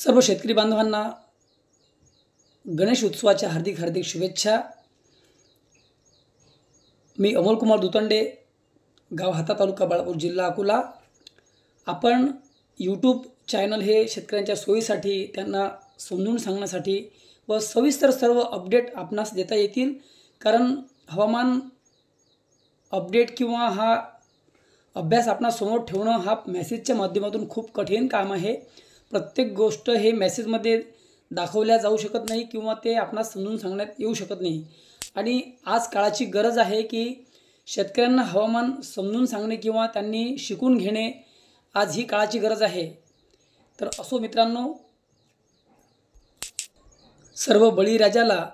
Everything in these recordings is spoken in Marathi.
सर्व शेतकरी बांधवांना गणेश उत्सवाच्या हार्दिक हार्दिक शुभेच्छा। मी अमोल कुमार दुतंडे, गाव हाता, तालुका बाळापूर, जिल्हा अकोला। आपण यूट्यूब चॅनल हे शेतकऱ्यांच्या सोयीसाठी, त्यांना समजून सांगण्यासाठी व सविस्तर सर्व अपडेट आपणास देता येतील। कारण हवामान अपडेट किंवा हा अभ्यास आपणास समोर ठेवणं हा मेसेजच्या माध्यमातून खूप कठीण काम आहे। प्रत्येक गोष्ट हे मेसेजमध्ये दाखवल्या जाऊ शकत नाही किंवा ते आपणास समजून सांगण्यात येऊ शकत नाही। आणि आज काळाची गरज आहे की शेतकऱ्यांना हवामान समजून सांगणे किंवा त्यांनी शिकून घेणे, आज ही काळाची गरज आहे। तर असो मित्रांनो, सर्व बळीराजाला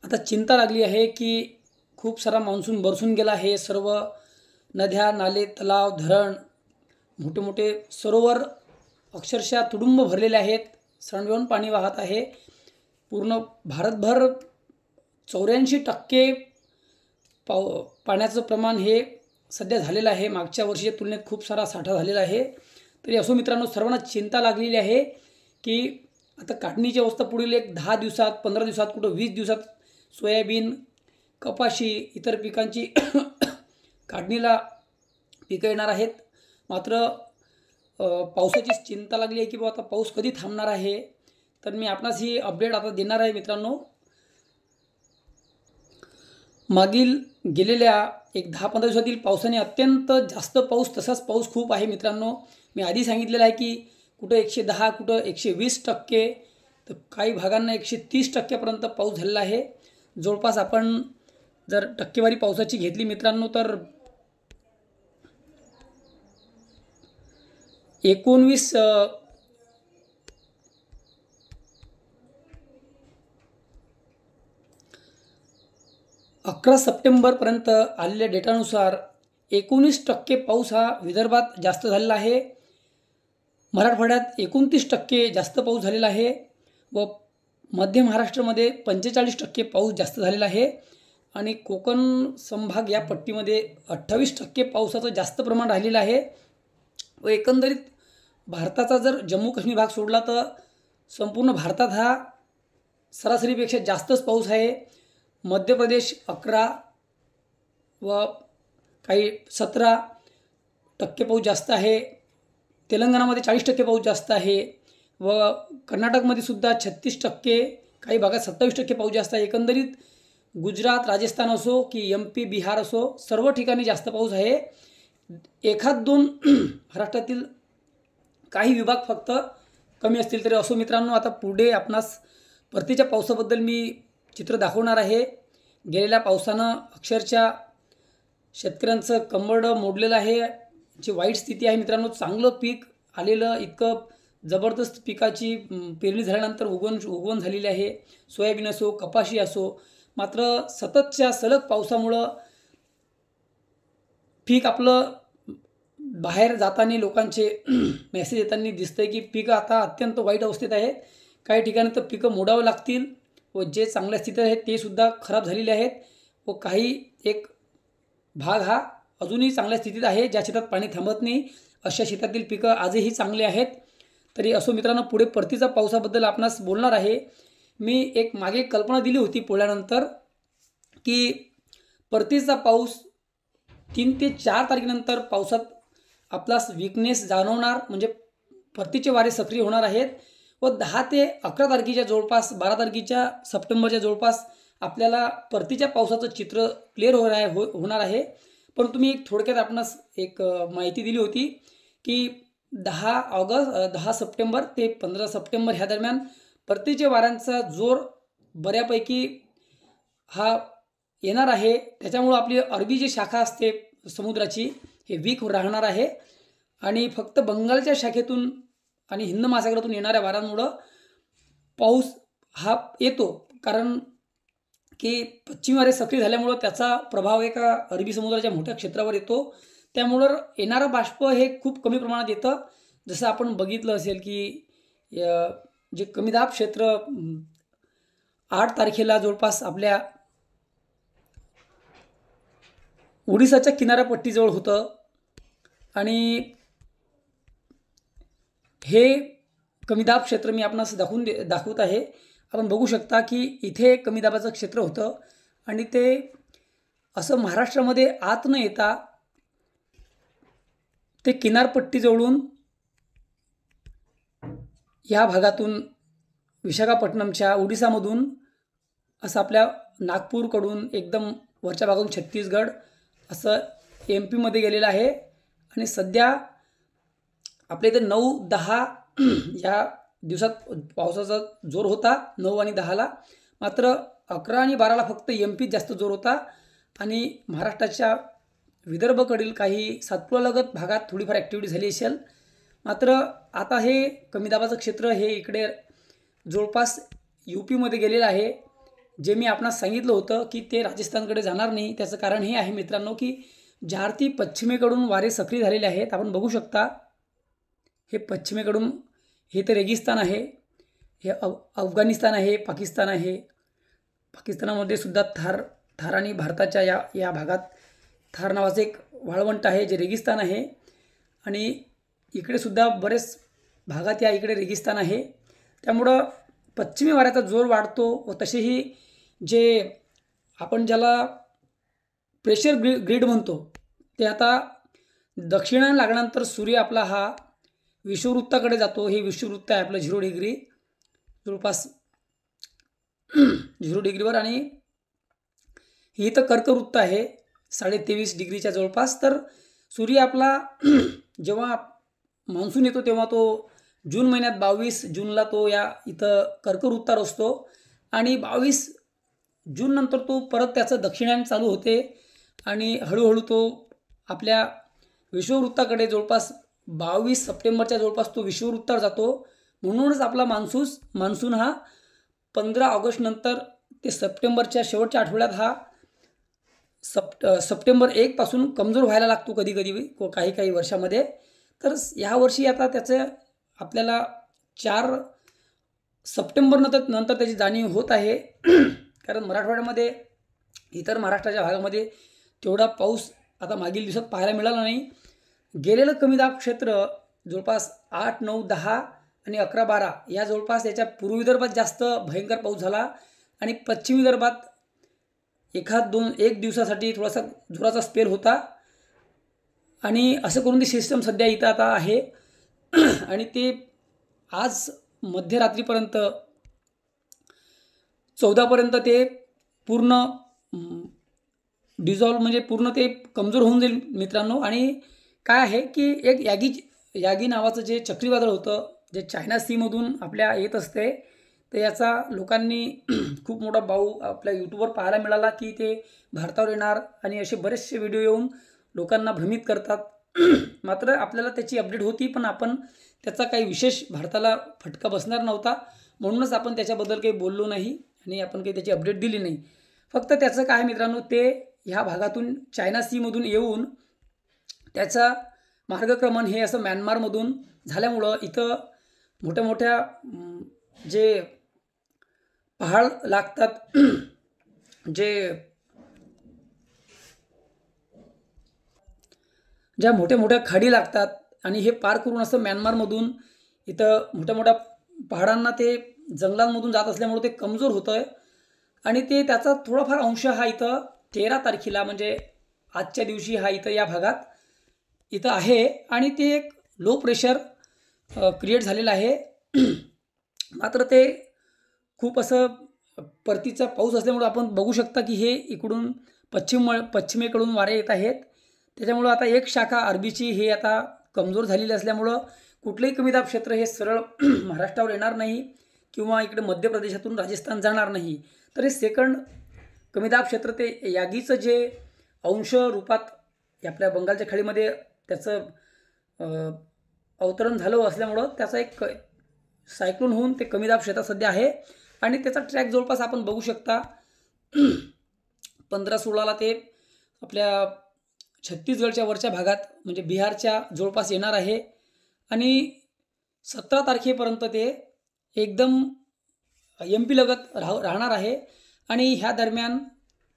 आता चिंता लागली आहे की खूप सारा मान्सून बरसून गेला आहे। सर्व नद्या, नाले, तलाव, धरण, मोठे मोठे सरोवर अक्षरशः तुडुंब भरलेले आहेत। सडवण पाणी वाहत आहे। पूर्ण भारतभर 84% पाण्याचं प्रमाण हे सध्या झालेलं आहे। मागच्या वर्षीच्या तुलनेत खूप सारा साठा झालेला आहे। तरी असो मित्रांनो, सर्वांना चिंता लागलेली आहे की आता काढणीची अवस्था पुढील एक 10 दिवसात, 15 दिवसात, कुठं 20 दिवसात सोयाबीन, कपाशी, इतर पिकांची काढणीला पिकं येणार आहेत। मात्र पावसाची चिंता लागली आहे की बाबा आता पाऊस कधी थांबणार आहे। तर मी आपणास ही अपडेट आता देणार आहे मित्रांनो। मागील गेलेल्या एक 10-15 दिवसातील पावसाने अत्यंत जास्त पाऊस, तसाच पाऊस खूप आहे मित्रांनो। मी आधी सांगितलेलं आहे की कुठं 110, कुठं 120%, तर काही भागांना 130% पर्यंत पाऊस झालेला आहे। जवळपास आपण जर टक्केवारी पावसाची घेतली मित्रांनो तर 11 सप्टेंबरपर्यंत आलेल्या डेटानुसार 19% पाऊस हा विदर्भात जास्त झालेला आहे। मराठवाड्यात 29% जास्त पाऊस झालेला आहे व मध्य महाराष्ट्रामध्ये 45% पाऊस जास्त झालेला आहे आणि कोकण संभाग या पट्टीमध्ये 28% पावसाचं जास्त प्रमाण राहिलेलं आहे। व एकंदरीत भारताचा जर जम्मू काश्मीर भाग सोडला तर संपूर्ण भारतात हा सरासरीपेक्षा जास्तच पाऊस आहे। मध्य प्रदेश 11 व काही 17% पाऊस जास्त आहे। तेलंगणामध्ये 40% पाऊस जास्त आहे व कर्नाटकमध्ये सुद्धा 36%, काही भागात 27% पाऊस जास्त आहे। एकंदरीत गुजरात, राजस्थान असो की MP, बिहार असो, सर्व ठिकाणी जास्त पाऊस आहे। एखाद दोन महाराष्ट्रातील काही विभाग फक्त कमी असतील। तरी असो मित्रांनो, आता पुढे आपणास परतीच्या पावसाबद्दल मी चित्र दाखवणार आहे। गेलेल्या पावसानं अक्षरशः शेतकऱ्यांचं कंबरड मोडलेलं आहे। जी वाईट स्थिती आहे मित्रांनो। चांगलं पीक आलेलं, इतकं जबरदस्त पिकाची पेरणी झाल्यानंतर उगवण झालेली आहे। सोयाबीन असो, कपाशी असो, मात्र सततच्या सलग पावसामुळं पीक आपलं बाहेर जाताना लोकांचे मेसेज येताना दिसतंय की पिकं आता अत्यंत वाईट अवस्थेत आहेत। काही ठिकाणी तर पिकं मोडावं लागतील व जे चांगल्या स्थितीत आहेत ते सुद्धा खराब झालेले आहेत व काही एक भाग हा अजूनही चांगल्या स्थितीत आहे। ज्या शेतात पाणी थांबत नाही अशा शेतातील पिकं आजही चांगले आहेत। तरी असो मित्रांनो, पुढे परतीचा पावसाबद्दल आपणास बोलणार आहे। मी एक मागे कल्पना दिली होती पोळ्यानंतर की परतीचा पाऊस 3 ते 4 तारखेनंतर पावसात आपला वीकनेस जाणवणार, म्हणजे परतीचे वारे सक्रिय होणार आहेत व 10 ते 11 तारखेच्या जवळपास, 12 तारखेच्या सप्टेंबरच्या जवळपास आपल्याला परतीच्या पावसाचं चित्र क्लिअर होणार आहे। परंतु मी एक थोडक्यात आपणास एक माहिती दिली होती की 10 सप्टेंबर ते 15 सप्टेंबर ह्या दरम्यान परतीच्या वाऱ्यांचा जोर बऱ्यापैकी हा येणार आहे। त्याच्यामुळे आपली अरबी जी शाखा असते समुद्राची हे वीक राहणार आहे आणि फक्त बंगालच्या शाखेतून आणि हिंद महासागरातून येणाऱ्या वाऱ्यांमुळे पाऊस हा येतो। कारण की पश्चिमी वारे सक्रिय झाल्यामुळे त्याचा प्रभाव एका अरबी समुद्राच्या मोठ्या क्षेत्रावर येतो। त्यामुळं येणारं बाष्प हे खूप कमी प्रमाणात येतं। जसं आपण बघितलं असेल की जे कमीदाब क्षेत्र 8 तारखेला जवळपास आपल्या ओडिसाच्या किनारपट्टीजवळ होतं आणि हे कमी दाब क्षेत्र मी आपणास दाखवत आहे। आपण बघू शकता की इथे कमी दाबाचं क्षेत्र होतं आणि ते असं महाराष्ट्रामध्ये आत न येता ते किनारपट्टीजवळून या भागातून विशाखापट्टणमच्या ओडिसामधून असं आपल्या नागपूरकडून एकदम वरच्या भागातून छत्तीसगड असं MP मध्ये गेलेलं आहे। आणि सध्या आपल्या इथे 9-10 या दिवसात पावसाचा जोर होता, 9 आणि 10ला। मात्र 11 आणि 12ला फक्त MP जास्त जोर होता आणि महाराष्ट्राच्या विदर्भकडील काही सातपुडालगत भागात थोडीफार ॲक्टिव्हिटी झाली असेल। मात्र आता हे कमी दाबाचं क्षेत्र हे इकडे जवळपास UP मध्ये गेलेलं आहे। जे मी आपणास सांगितलं होतं की ते राजस्थानकडे जाणार नाही, त्याचं कारण हे आहे मित्रांनो की ज्याअर्थी पश्चिमेकडून वारे सक्रिय झालेले आहेत। आपण बघू शकता हे पश्चिमेकडून हे तर रेगिस्तान आहे, हे अफगाणिस्तान आहे, पाकिस्तान आहे। पाकिस्तानामध्ये सुद्धा थार आणि भारताच्या या भागात थार नावाचं एक वाळवंट आहे जे रेगिस्तान आहे आणि इकडे सुद्धा बरेच भागात या इकडे रेगिस्तान आहे। त्यामुळं पश्चिमी वाऱ्याचा जोर वाढतो व तसेही जे आपण ज्याला प्रेशर ग्रीड म्हणतो ते आता दक्षिणायन लागल्यानंतर सूर्य आपला हा विषुववृत्ताकडे जातो। हे विषुववृत्त आहे आपलं 0 डिग्री, जवळपास 0 डिग्रीवर, आणि ही तर कर्कवृत्त आहे 23.5 डिग्रीच्या जवळपास। तर सूर्य आपला जेव्हा मान्सून येतो तेव्हा तो जून महिन्यात 22 जूनला तो या इथं कर्कवृत्तावर असतो आणि 22 जून नंतर तो परत त्याचं दक्षिणायन चालू होते आणि हळूहळू तो आपल्या विषुववृत्ताकडे जवळपास 22 सप्टेंबरच्या जवळपास तो विषुववृत्तावर जातो। म्हणूनच आपला मान्सून हा 15 ऑगस्ट नंतर ते सप्टेंबरच्या शेवटच्या आठवड्यात हा सप्टेंबर 1 पासून कमजोर व्हायला लागतो कधी काही वर्षामध्ये। तर यावर्षी आता त्याचं आपल्याला 4 सप्टेंबर नंतर त्याची जाणीव होत आहे। कारण मराठवाड्यामध्ये इतर महाराष्ट्राच्या भागामध्ये तेवढा पाऊस आता मागील दिवसात पाहायला मिळाला नाही। गेलेलं कमी दाब क्षेत्र जवळपास 8, 9, 10 आणि 11, 12 या जवळपास याच्या पूर्व विदर्भात जास्त भयंकर पाऊस झाला आणि पश्चिम विदर्भात एक दिवसासाठी थोडासा जोराचा स्पेल होता आणि असं करून ती सिस्टम सध्या इथं आता आहे आणि ते आज मध्यरात्रीपर्यंत 14पर्यंत ते पूर्ण डिझॉल्व म्हणजे पूर्ण ते कमजोर होऊन जाईल मित्रांनो। आणि काय आहे की एक यागी नावाचं जे चक्रीवादळ होतं जे चायना सीमधून आपल्या येत असते, तर याचा लोकांनी खूप मोठा बाऊ आपल्या यूट्यूबवर पाहायला मिळाला की ते भारतावर येणार आणि असे बरेचसे व्हिडिओ येऊन लोकांना भ्रमित करतात। मात्र आपल्याला त्याची अपडेट होती पण आपण त्याचा काही विशेष भारताला फटका बसणार नव्हता, म्हणूनच आपण त्याच्याबद्दल काही बोललो नाही आणि आपण काही त्याची अपडेट दिली नाही। फक्त त्याचं काय मित्रांनो, ते ह्या भागातून चायना सीमधून येऊन त्याचा मार्गक्रमण हे असं म्यानमारमधून झाल्यामुळं इथं मोठ्या जे पहाड लागतात, ज्या मोठ्या खाडी लागतात आणि हे पार करून असं म्यानमारमधून इथं मोठ्या पहाडांना ते जंगलांमधून जात असल्यामुळे ते कमजोर होतं आहे आणि ते त्याचा थोडाफार अंश हा इथं 13 तारखेला म्हणजे आजच्या दिवशी हा इथं या भागात इथं आहे आणि ते एक लो प्रेशर क्रिएट झालेलं आहे। मात्र ते खूप असं परतीचा पाऊस असल्यामुळे आपण बघू शकता की हे इकडून पश्चिमेकडून वारे येत आहेत। त्याच्यामुळं आता एक शाखा अरबीची हे आता कमजोर झालेली असल्यामुळं कुठलंही कमी दाब क्षेत्र हे सरळ महाराष्ट्रावर येणार नाही किंवा इकडे मध्य प्रदेशातून राजस्थान जाणार नाही। तर हे सेकंड कमी दाब क्षेत्र ते यागीचं जे अंश रूपात आपल्या बंगालच्या खाडीमध्ये त्याचं अवतरण झालं असल्यामुळं त्याचा एक सायक्लोन होऊन ते कमी दाब क्षेत्रात सध्या आहे आणि त्याचा ट्रॅक जवळपास आपण बघू शकता 15-16ला ते आपल्या छत्तीसगडच्या वरच्या भागात म्हणजे बिहारच्या जवळपास येणार आहे आणि 17 तारखेपर्यंत ते एकदम MP लगत राहणार आहे आणि ह्या दरम्यान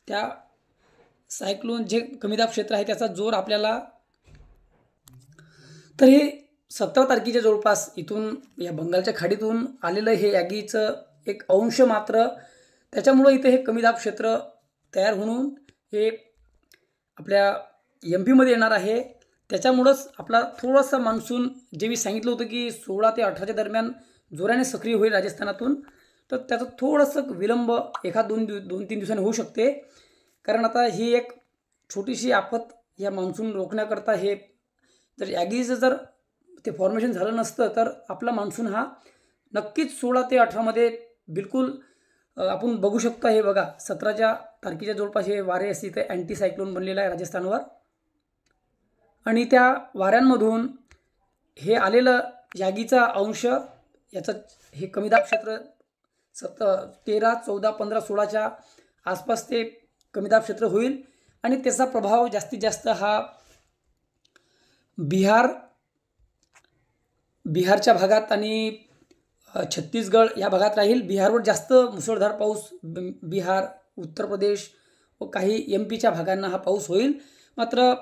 त्या सायक्लोन जे कमी दाब क्षेत्र आहे त्याचा जोर आपल्याला, तर हे 17 तारखेच्या जवळपास इथून या बंगालच्या खाडीतून आलेलं हे यागीचं एक अंश मात्र त्याच्यामुळं इथे हे कमी दाब क्षेत्र तयार होऊन हे आपल्या MP मध्ये येणार आहे. त्याच्यामुळंच आपला थोडासा मान्सून जे मी सांगितलं होतं की 16 ते 18च्या दरम्यान जोराने सक्रिय होईल राजस्थानातून, तर त्याचा थोडंसं विलंब एखाद 2-3 दिवसांनी होऊ शकते. कारण आता ही एक छोटीशी आफत या मान्सून रोखण्याकरता हे जर यागीचं जर ते फॉर्मेशन झालं नसतं तर आपला मान्सून हा नक्कीच 16 ते 18मध्ये बिलकुल आपण बघू शकतो. हे बघा 17च्या तारखेच्या जवळपास हे वारे असते इथे अँटी सायक्लोन बनलेला आहे राजस्थानवर आणि त्या वाऱ्यांमधून हे आलेलं यागीचा अंश याचं हे कमी दाब क्षेत्र 13, 14, 15, 16च्या आसपास ते कमी दाब क्षेत्र होईल आणि त्याचा प्रभाव जास्तीत जास्त हा बिहारच्या भागात आणि छत्तीसगड या भागात राहील. बिहारवर जास्त मुसळधार पाऊस, बिहार, उत्तर प्रदेश व काही MP भागांना हा पाऊस होईल. मात्र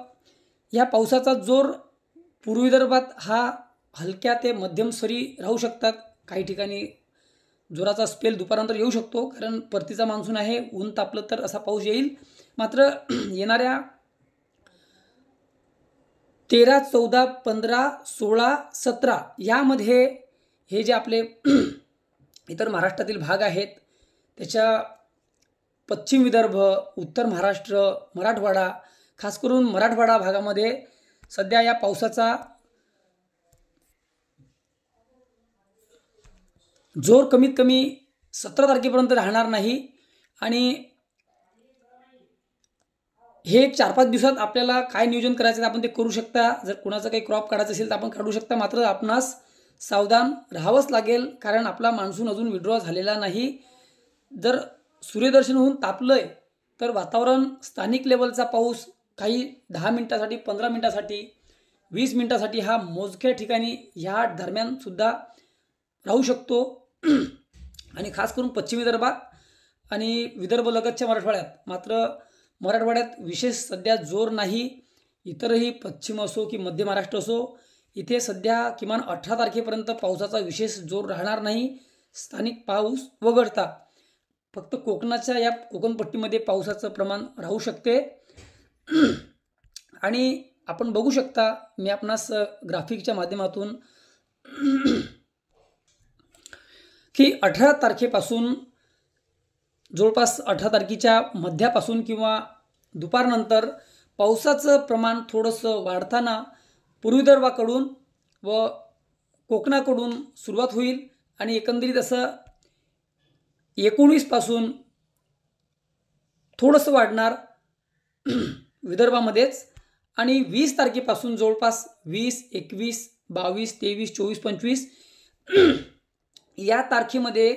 या पावसाचा जोर पूर्व विदर्भात हा हलक्या ते मध्यम सरी राहू शकतात. काही ठिकाणी जोराचा स्पेल दुपारनंतर येऊ शकतो, कारण परतीचा मान्सून आहे. ऊन तापलं तर असा पाऊस येईल. मात्र येणाऱ्या 13, 14, 15, 16, 17 यामध्ये हे जे आपले इतर महाराष्ट्रातील भाग आहेत त्याच्या पश्चिम विदर्भ, उत्तर महाराष्ट्र, मराठवाडा, खास करून मराठवाडा भागामध्ये सध्या या पावसाचा जोर कमीत कमी 17 तारखेपर्यंत राहणार नाही आणि हे 4-5 दिवसात आपल्याला काय नियोजन करायचं आपण ते करू शकता. जर कोणाचं काही क्रॉप काढायचं असेल तर आपण काढू शकता. मात्र आपणास सावधान राहावंच लागेल, कारण आपला मान्सून अजून विड्रॉ झालेला नाही. जर सूर्यदर्शन होऊन तापलंय तर वातावरण स्थानिक लेवलचा पाऊस काही 10 मिनिटासाठी, 15 मिनिटासाठी, 20 मिनिटासाठी हा मोजक्या ठिकाणी ह्या दरम्यान सुद्धा राहू शकतो. आणि खास करून पश्चिम विदर्भात आणि विदर्भ लगतच्या मराठवाड्यात मात्र मराठवाड्यात विशेष सध्या जोर नाही. इतरही पश्चिम असो की मध्य महाराष्ट्र असो, इथे सध्या किमान 18 तारखेपर्यंत पावसाचा विशेष जोर राहणार नाही. स्थानिक पाऊस वगळता फक्त कोकणाच्या या कोकणपट्टीमध्ये पावसाचं प्रमाण राहू शकते. आणि आपण बघू शकता, मी आपणास ग्राफिकच्या माध्यमातून की 18 तारखेपासून जवळपास 18 तारखेच्या मध्यापासून किंवा दुपारनंतर पावसाचं प्रमाण थोडंसं वाढताना पूर्व विदर्भाकडून व कोकणाकडून सुरुवात होईल आणि एकंदरीत असं 19 पासून थोडंसं वाढणार विदर्भामध्येच आणि 20 तारखेपासून जवळपास 20, 21, 22, 23, 24, 25 या तारखेमध्ये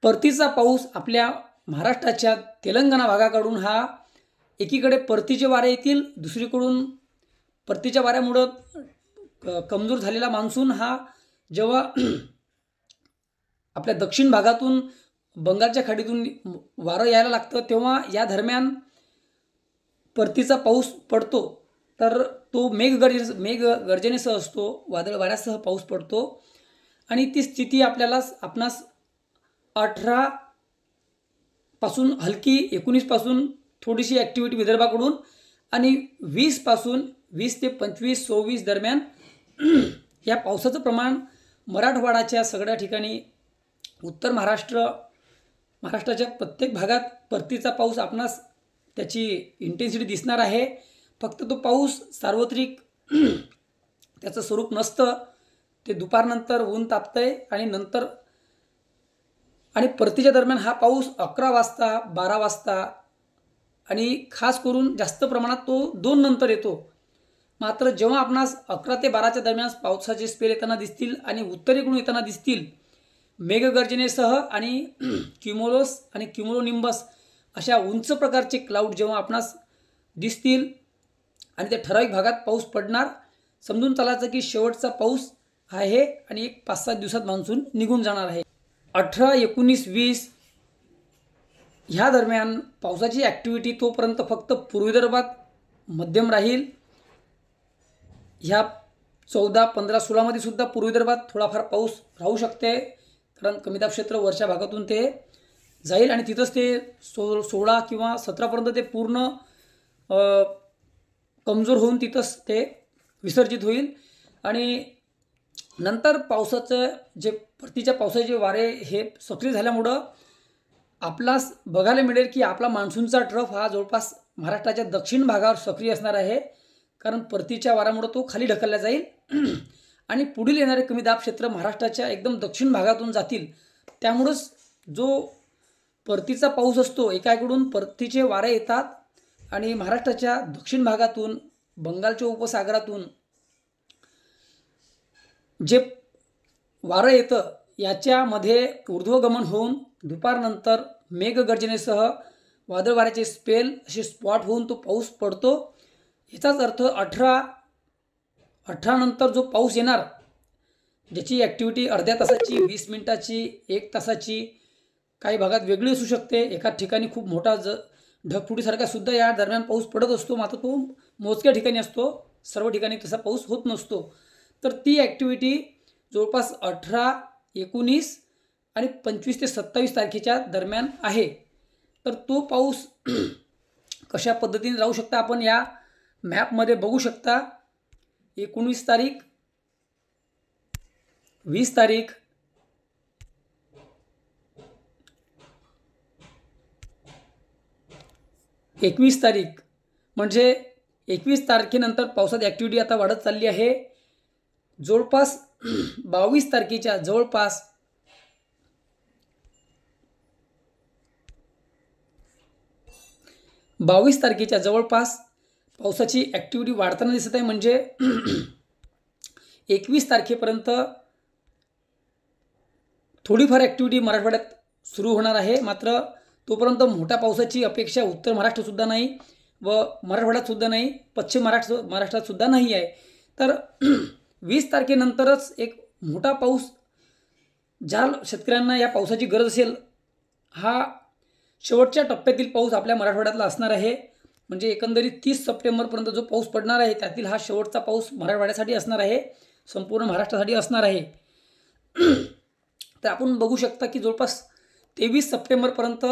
परतीचा पाऊस आपल्या महाराष्ट्राच्या तेलंगणा भागाकडून हा एकीकडे परतीचे वारे येतील, दुसरीकडून परतीच्या वाऱ्यामुळं कमजोर झालेला मान्सून हा जेव्हा आपल्या दक्षिण भागातून बंगालच्या खाडीतून वारं यायला लागतं तेव्हा या दरम्यान परतीचा पाऊस पडतो. तर तो मेघगर्जनेसह असतो, वादळ वाऱ्यासह पाऊस पडतो आणि ती स्थिती आपणास 18 पासून हलकी, 19 पासून थोडीशी ॲक्टिव्हिटी विदर्भाकडून आणि 20 पासून 20 ते 25, 26 दरम्यान या पावसाचं प्रमाण मराठवाड्याच्या सगळ्या ठिकाणी, उत्तर महाराष्ट्राच्या प्रत्येक भागात परतीचा पाऊस आपणास त्याची इंटेन्सिटी दिसणार आहे. फक्त तो पाऊस सार्वत्रिक त्याचं स्वरूप नसतं. ते दुपारनंतर ऊन तापतंय आणि नंतर आणि परतीच्या दरम्यान हा पाऊस 11 वाजता, 12 वाजता आणि खास करून जास्त प्रमाणात तो 2 नंतर येतो. मात्र जेव्हा आपणास 11 ते 12च्या दरम्यान पावसाचे स्पेल येताना दिसतील आणि उत्तरेकडून येताना दिसतील मेघगर्जनेसह आणि क्युमुलोस आणि क्युमुलोनिंबस अशा उंच प्रकारचे क्लाउड जेव्हा आपणास दिसतील आणि त्या ठराविक भागात पाऊस पडणार, समजून चालायचं की शेवटचा पाऊस आहे आणि एक 5-7 दिवसात मान्सून निघून जाणार आहे. 18, 19, 20 ह्या दरम्यान पावसाची ॲक्टिव्हिटी तोपर्यंत फक्त पूर्व विदर्भात मध्यम राहील. ह्या 14, 15, 16मध्ये सुद्धा पूर्व विदर्भात थोडाफार पाऊस राहू शकते, कारण कमी दाब क्षेत्र वरच्या भागातून ते जाईल आणि तिथंच ते 16 किंवा 17पर्यंत ते पूर्ण कमजोर होऊन तिथंच ते विसर्जित होईल. आणि नंतर पावसाचं जे परतीच्या पावसाचे वारे हे सक्रिय झाल्यामुळं आपल्यास बघायला मिळेल की आपला मान्सूनचा ट्रफ हा जवळपास महाराष्ट्राच्या दक्षिण भागावर सक्रिय असणार आहे, कारण परतीच्या वाऱ्यामुळं तो खाली ढकलला जाईल आणि पुढील येणारे कमी दाब क्षेत्र महाराष्ट्राच्या एकदम दक्षिण भागातून जातील. त्यामुळंच जो परतीचा पाऊस असतो, एकाकडून परतीचे वारे येतात आणि महाराष्ट्राच्या दक्षिण भागातून बंगालच्या उपसागरातून जे वारं येतं याच्यामध्ये ऊर्ध्वगमन होऊन दुपारनंतर मेघगर्जनेसह वादळ वाऱ्याचे स्पेल असे स्पॉट होऊन तो पाऊस पडतो. याचाच अर्थ 18 नंतर जो पाऊस येणार, ज्याची ॲक्टिव्हिटी अर्ध्या तासाची, 20 मिनिटाची, 1 तासाची, काही भागात वेगळी असू शकते. एका ठिकाणी खूप मोठा ढगफुटीसारखा सुद्धा या दरम्यान पाऊस पडत असतो, मात्र तो मोजक्या ठिकाणी असतो, सर्व ठिकाणी तसा पाऊस होत नसतो. तर ती ॲक्टिव्हिटी जवळपास 18, 19 आणि 25 ते 27 तारखेच्या दरम्यान आहे. तर तो पाऊस कशा पद्धतीने राहू शकता आपण या मॅपमध्ये बघू शकता. 19 तारीख, 20 तारीख, 21 तारीख, म्हणजे 21 तारखेनंतर पावसाची ॲक्टिव्हिटी आता वाढत चालली आहे. जवळपास 22 तारखेच्या जवळपास 22 तारखेच्या जवळपास पावसाची ॲक्टिव्हिटी वाढताना दिसत आहे. म्हणजे 21 तारखेपर्यंत थोडीफार ॲक्टिव्हिटी मराठवाड्यात सुरू होणार आहे. मात्र तोपर्यंत मोठ्या पावसाची अपेक्षा उत्तर महाराष्ट्रातसुद्धा नाही व मराठवाड्यातसुद्धा नाही, पश्चिम महाराष्ट्रातसुद्धा नाही आहे. तर 20 तारखेनंतरच एक मोठा पाऊस, ज्या शेतकऱ्यांना या पावसाची गरज असेल, हा शेवटच्या टप्प्यातील पाऊस आपल्या मराठवाड्यातला असणार आहे. म्हणजे एकंदरीत 30 सप्टेंबरपर्यंत जो पाऊस पडणार आहे त्यातील हा शेवटचा पाऊस मराठवाड्यासाठी असणार आहे, संपूर्ण महाराष्ट्रासाठी असणार आहे. तर आपण बघू शकता की जवळपास 23 सप्टेंबरपर्यंत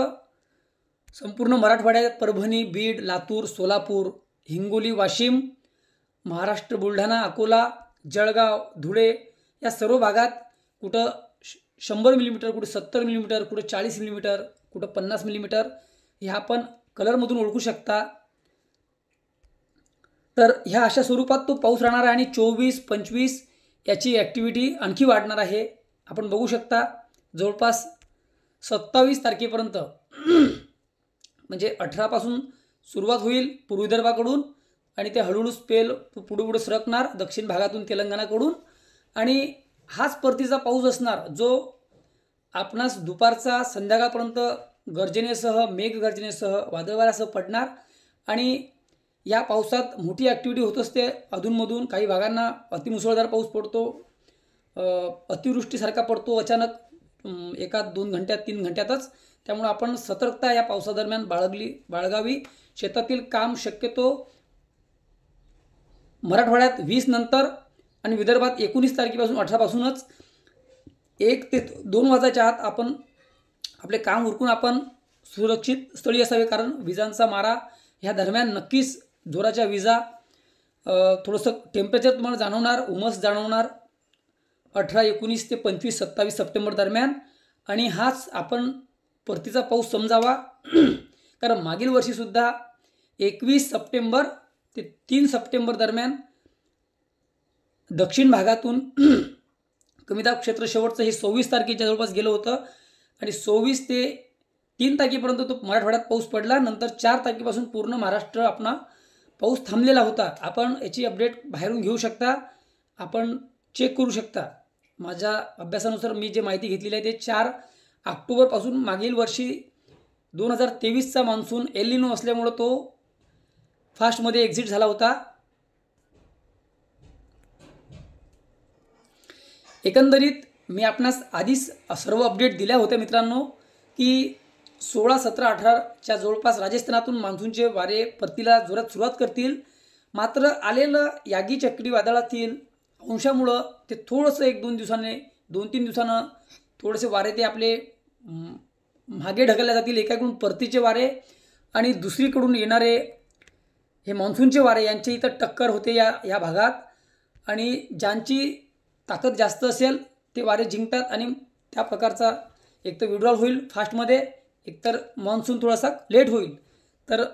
संपूर्ण मराठवाड्यात परभणी, बीड, लातूर, सोलापूर, हिंगोली, वाशिम, महाराष्ट्र, बुलढाणा, अकोला, जळगाव, धुळे या सर्व भागात कुठं 100 मिलीमीटर, कुठं 70 मिलीमीटर, कुठं 40 मिलीमीटर, कुठं 50 मिलीमीटर ह्या आपण कलरमधून ओळखू शकता. तर ह्या अशा स्वरूपात तो पाऊस राहणार आहे आणि 24, 25 याची ॲक्टिव्हिटी आणखी वाढणार आहे. आपण बघू शकता जवळपास 27 तारखेपर्यंत, म्हणजे 18 पासून सुरुवात होईल पूर्व विदर्भाकडून आणि ते हळूहळू स्पेल पुढे पुढे सरकणार दक्षिण भागातून तेलंगणाकडून आणि हाच परतीचा पाऊस असणार जो आपणास दुपारचा संध्याकाळपर्यंत गर्जनेसह, मेघगर्जनेसह, वादळवाऱ्यासह पडणार. आणि या पावसात मोठी ॲक्टिव्हिटी होत असते. अधूनमधून काही भागांना अतिमुसळधार पाऊस पडतो, अतिवृष्टीसारखा पडतो अचानक, 1-2 घंट्यात, 3 घंट्यातच. त्यामुळे आपण सतर्कता या पावसादरम्यान बाळगावी. शेतातील काम शक्यतो मराठवाड्यात 20 नंतर आणि विदर्भात 19 तारखेपासून, 18 पासूनच 1 ते 2 वाजायच्या आत आपण आपले काम उरकून आपण सुरक्षित स्थळी असावे. कारण विजांचा मारा ह्या दरम्यान नक्कीच, जोराच्या विजा, थोडंसं टेम्परेचर तुम्हाला जाणवणार, उमस जाणवणार 18, 19 ते 25, 27 सप्टेंबर दरम्यान. आणि हाच आपण परतीचा पाऊस समजावा. कारण मागील वर्षीसुद्धा 21 सप्टेंबर ते 3 सप्टेंबर दरम्यान दक्षिण भागातून कमी दाब क्षेत्र शेवटचं हे 26 तारखेच्या जवळपास गेलं होतं आणि 26 ते 3 तारखेपर्यंत तो मराठवाड्यात पाऊस पडला. नंतर 4 तारखेपासून पूर्ण महाराष्ट्र आपला पाऊस थांबलेला होता. आपण याची अपडेट बाहेरून घेऊ शकता, आपण चेक करू शकता. माझ्या अभ्यासानुसार मी जे माहिती घेतलेली आहे ते 4 ऑक्टोबरपासून मागील वर्षी 2023चा मान्सून एल निनो असल्यामुळं तो फास्टमध्ये एक्झिट झाला होता. एकंदरीत मी आपणास आधीच सर्व अपडेट दिल्या होत्या मित्रांनो की 16, 17, 18च्या जवळपास राजस्थानातून मान्सूनचे वारे परतीला जोरात सुरुवात करतील मात्र आलेलं यागी चक्रीवादळातील अंशामुळं ते थोडंसं 1-2 दिवसाने 2-3 दिवसानं थोडेसे वारे ते आपले मागे ढकलले जातील. एकाकडून परतीचे वारे आणि दुसरीकडून येणारे हे मान्सूनचे वारे यांची इथं टक्कर होते या भागात. आणि ज्यांची ताकद जास्त असेल ते वारे जिंकतात आणि त्या प्रकारचा एक तर विड्रॉल होईल फास्टमध्ये, एकतर मान्सून थोडासा लेट होईल. तर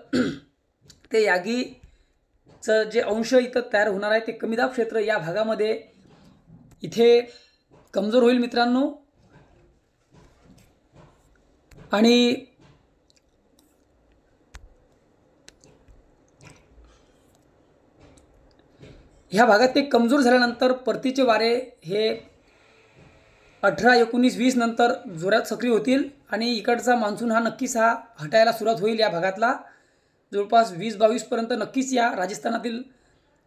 ते यागीचं जे अंश इथं तयार होणार आहे ते कमी दाब क्षेत्र या भागामध्ये इथे कमजोर होईल मित्रांनो. आणि ह्या भागात ते कमजोर झाल्यानंतर परतीचे वारे हे 18, 19, 20 नंतर जोरात सक्रिय होतील आणि इकडचा मान्सून हा नक्कीच हटायला सुरुवात होईल. या भागातला जवळपास 20-22 पर्यंत नक्कीच या राजस्थानातील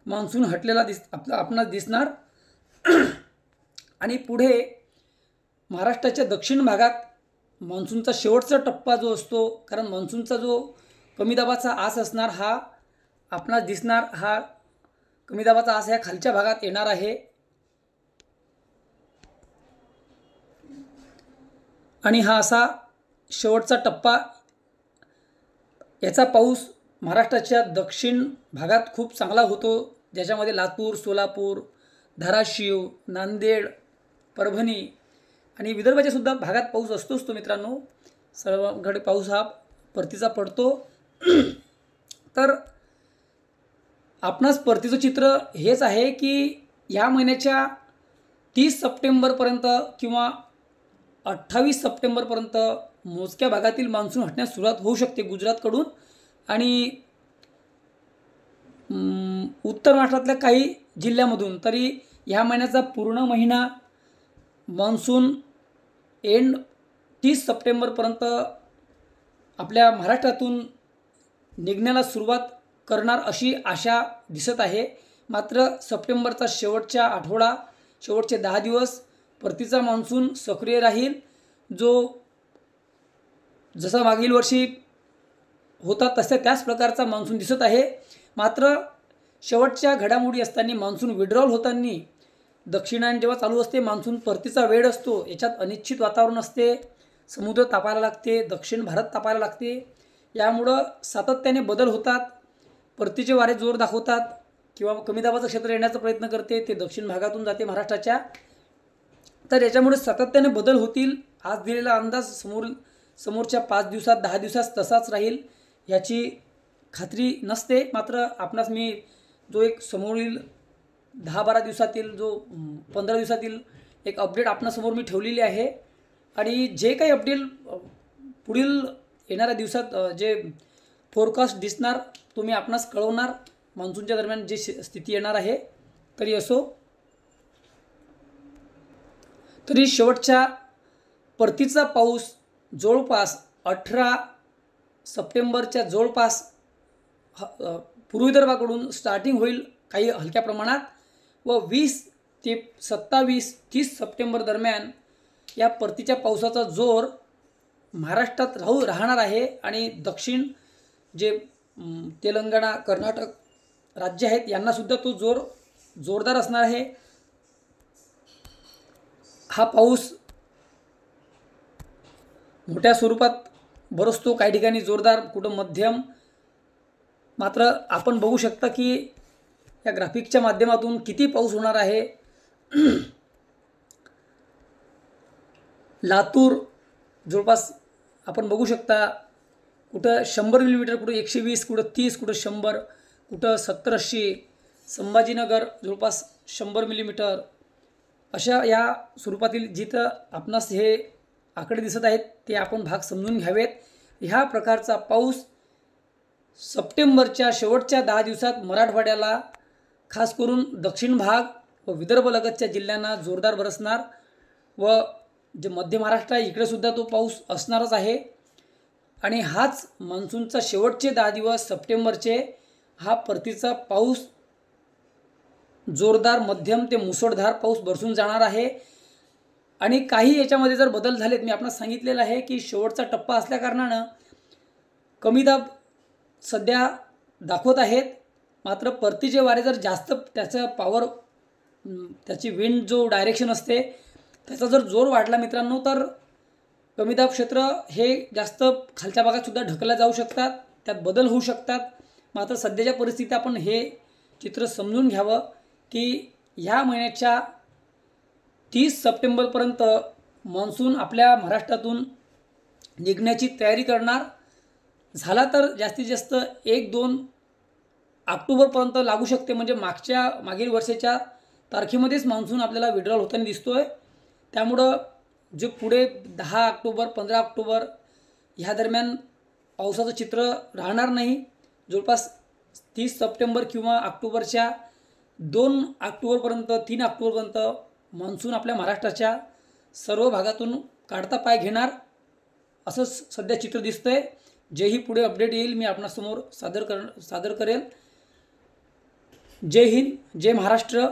मान्सून हटलेला आपणास दिसणार. आणि पुढे महाराष्ट्राच्या दक्षिण भागात मान्सूनचा शेवटचा टप्पा जो असतो, कारण मान्सूनचा जो कमी दाबाचा आस असणार हा आपणास दिसणार. हा कमी दाबाचा आस ह्या खालच्या भागात येणार आहे आणि हा असा शेवटचा टप्पा. याचा पाऊस महाराष्ट्राच्या दक्षिण भागात खूप चांगला होतो, ज्याच्यामध्ये लातूर, सोलापूर, धाराशिव, नांदेड, परभणी आणि विदर्भाच्या सुद्धा भागात पाऊस असतोच तो मित्रांनो. सर्वकडे पाऊस हा परतीचा पडतो. तर आपणास परतीचं चित्र हेच आहे की या महिन्याच्या 30 सप्टेंबरपर्यंत किंवा 28 सप्टेंबरपर्यंत मोजक्या भागातील मान्सून हटण्यास सुरुवात होऊ शकते गुजरातकडून. आणि उत्तर महाराष्ट्रातल्या काही जिल्ह्यामधून तरी ह्या महिन्याचा पूर्ण महिना मान्सून एंड 30 सप्टेंबरपर्यंत आपल्या महाराष्ट्रातून निघण्याला सुरुवात करणार अशी आशा दिसत आहे. मात्र सप्टेंबरचा शेवटचा आठवडा, शेवटचे 10 दिवस परतीचा मान्सून सक्रिय राहील, जो जसा मागील वर्षी होता त्याच प्रकारचा मान्सून दिसत आहे. मात्र शेवटच्या घडामोडी असताना मान्सून विड्रॉल होताना दक्षिणायन जेव्हा चालू असते, मान्सून परतीचा वेळ असतो, याच्यात अनिश्चित वातावरण असते, समुद्र तापायला लागते, दक्षिण भारत तापायला लागते. यामुळं सातत्याने बदल होतात. परतीचे वारे जोर दाखवतात किंवा कमी दाबाचं क्षेत्र येण्याचा प्रयत्न करते, ते दक्षिण भागातून जाते महाराष्ट्राच्या. तर याच्यामुळे सातत्याने बदल होतील. आज दिलेला अंदाज समोरच्या 5 दिवसात 10 दिवसात तसाच राहील याची खात्री नसते. मात्र आपणास मी जो एक समोरील 10-12 दिवसातील जो 15 दिवसातील एक अपडेट आपणासमोर मी ठेवलेली आहे. आणि जे काही अपडेट पुढील येणाऱ्या दिवसात जे फोरकास्ट दिसणार तो मी आपणास कळवणार. मान्सूनच्या दरम्यान जी स्थिती येणार आहे तरी असो. तरी शेवटच्या परतीचा पाऊस जवळपास 18 सप्टेंबरच्या जवळपास पूर्व विदर्भाकडून स्टार्टिंग होईल काही हलक्या प्रमाणात व 20 ते 27-30 सप्टेंबर दरम्यान या परतीच्या पावसाचा जोर महाराष्ट्रात राहणार आहे. आणि दक्षिण जे तेलंगणा, कर्नाटक राज्य आहेत यांनासुद्धा तो जोरदार असणार आहे. हा पाऊस मोठ्या स्वरूपात बरसतो, काही ठिकाणी जोरदार, कुठं मध्यम. मात्र आपण बघू शकता की या ग्राफिकच्या माध्यमातून किती पाऊस होणार आहे. लातूर जवळपास आपण बघू शकता कुठं 100 मिलीमीटर, कुठं 120, कुठं 30, कुठं 100, कुठं 70-80. संभाजीनगर जवळपास 100 मिलीमीटर. अशा या स्वरूपातील जिथं आपणास हे आकडे दिसत आहेत ते आपण भाग समजून घ्यावेत. ह्या प्रकारचा पाऊस सप्टेंबरच्या शेवटच्या 10 दिवसात मराठवाड्याला, खास करून दक्षिण भाग व विदर्भलगतच्या जिल्ह्यांना जोरदार बरसणार व जे मध्य महाराष्ट्र आहे इकडे सुद्धा तो पाऊस असणारच आहे. आणि हाच मान्सूनचा शेवटचे 10 दिवस सप्टेंबरचे हा परतीचा पाऊस जोरदार, मध्यम ते मुसळधार पाऊस बरसून जाणार आहे. आणि काही याच्यामध्ये जर बदल झालेत, मी आपणास सांगितलेलं आहे की शेवटचा टप्पा असल्याकारणानं कमी दाब सध्या दाखवत आहेत मात्र परतीचे वारे जर जास्त त्याचं पॉवर, त्याची विंड जो डायरेक्शन असते त्याचा जर जोर वाढला मित्रांनो, तर कमी दाब क्षेत्र हे जास्त खालच्या भागातसुद्धा ढकलल्या जाऊ शकतात, त्यात बदल होऊ शकतात. मात्र सध्याच्या परिस्थितीत आपण हे चित्र समजून घ्यावं की ह्या महिन्याच्या 30 सप्टेंबरपर्यंत मान्सून आपल्या महाराष्ट्रातून निघण्याची तयारी करणार. झाला तर जास्तीत जास्त 1-2 ऑक्टोबरपर्यंत लागू शकते. म्हणजे मागील वर्षाच्या तारखेमध्येच मान्सून आपल्याला विड्रॉल होताना दिसतोय. त्यामुळं जे पुढे 10 ऑक्टोबर 15 ऑक्टोबर ह्या दरम्यान पावसाचं चित्र राहणार नाही. जवळपास 30 सप्टेंबर किंवा ऑक्टोबरच्या 2 ऑक्टोबरपर्यंत 3 ऑक्टोबरपर्यंत मान्सून आपल्या महाराष्ट्राच्या सर्व भागातून काढता पाय घेणार असं सध्या चित्र दिसतंय. जेही पुढे अपडेट येईल मी आपणासमोर सादर करेल. जय हिंद, जय महाराष्ट्र.